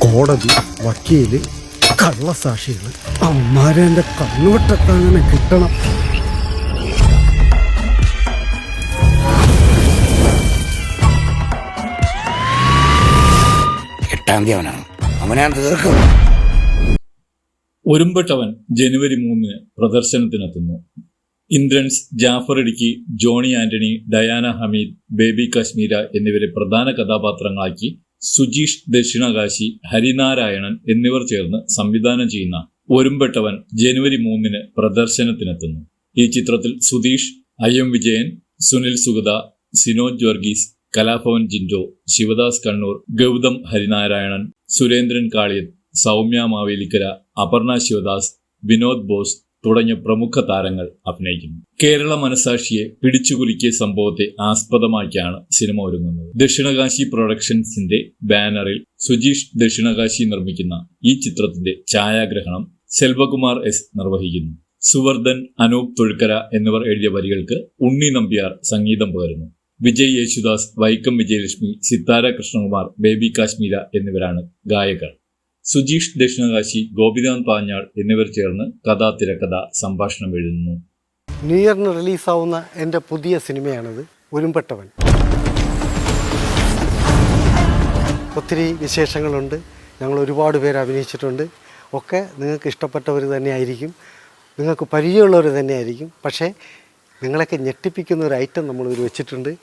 കോടതി, വക്കീല്, കള്ളസാക്ഷികൾ, അമ്മാരെ എൻ്റെ കണ്ണുവെട്ടൊക്കെ അങ്ങനെ കിട്ടണം. അവനാണ് തീർക്കും. ഒരുമ്പെട്ടവൻ ജനുവരി 3 പ്രദർശനത്തിനെത്തുന്നു. ഇന്ദ്രൻസ്, ജാഫർ ഇടുക്കി, ജോണി ആന്റണി, ഡയാന ഹമീദ്, ബേബി കാശ്മീര എന്നിവരെ പ്രധാന കഥാപാത്രങ്ങളാക്കി സുജീഷ് ദക്ഷിണകാശി, ഹരിനാരായണൻ എന്നിവർ ചേർന്ന് സംവിധാനം ചെയ്യുന്ന ഒരുമ്പെട്ടവൻ ജനുവരി 3 പ്രദർശനത്തിനെത്തുന്നു. ഈ ചിത്രത്തിൽ സുധീഷ്, IM വിജയൻ, സുനിൽ സുഗത, സിനോജ് വർഗീസ്, കലാഭവൻ ജിൻഡോ, ശിവദാസ് കണ്ണൂർ, ഗൗതം ഹരിനാരായണൻ, സുരേന്ദ്രൻ കാളിയത്ത്, സൗമ്യ മാവേലിക്കര, അപർണ ശിവദാസ്, വിനോദ് ബോസ് തുടങ്ങിയ പ്രമുഖ താരങ്ങൾ അഭിനയിക്കുന്നു. കേരള മനസാക്ഷിയെ പിടിച്ചുകുലുക്കിയ സംഭവത്തെ ആസ്പദമാക്കിയാണ് സിനിമ ഒരുങ്ങുന്നത്. ദക്ഷിണകാശി പ്രൊഡക്ഷൻസിന്റെ ബാനറിൽ സുജീഷ് ദക്ഷിണകാശി നിർമ്മിക്കുന്ന ഈ ചിത്രത്തിന്റെ ഛായാഗ്രഹണം സെൽവകുമാർ S നിർവഹിക്കുന്നു. സുവർദ്ധൻ, അനൂപ് തൊഴുക്കര എന്നിവർ എഴുതിയ വരികൾക്ക് ഉണ്ണി നമ്പ്യാർ സംഗീതം പകരുന്നു. വിജയ് യേശുദാസ്, വൈക്കം വിജയലക്ഷ്മി, സിത്താര കൃഷ്ണകുമാർ, ബേബി കാശ്മീര എന്നിവരാണ് ഗായകർ. സുജീഷ് ദക്ഷിണകാശി, ഗോപിനാഥ് പാഞ്ഞാൾ എന്നിവർ ചേർന്ന് കഥ, തിരക്കഥ, സംഭാഷണം എഴുതുന്നു. ന്യൂ ഇയറിന് റിലീസാവുന്ന എൻ്റെ പുതിയ സിനിമയാണിത്, ഒരുമ്പെട്ടവൻ. ഒത്തിരി വിശേഷങ്ങളുണ്ട്, ഞങ്ങൾ ഒരുപാട് പേര് അഭിനയിച്ചിട്ടുണ്ട്. ഒക്കെ നിങ്ങൾക്ക് ഇഷ്ടപ്പെട്ടവർ തന്നെയായിരിക്കും, നിങ്ങൾക്ക് പരിചയമുള്ളവർ തന്നെയായിരിക്കും. പക്ഷേ നിങ്ങളൊക്കെ ഞെട്ടിപ്പിക്കുന്ന ഒരു ഐറ്റം നമ്മളിതിൽ വെച്ചിട്ടുണ്ട്.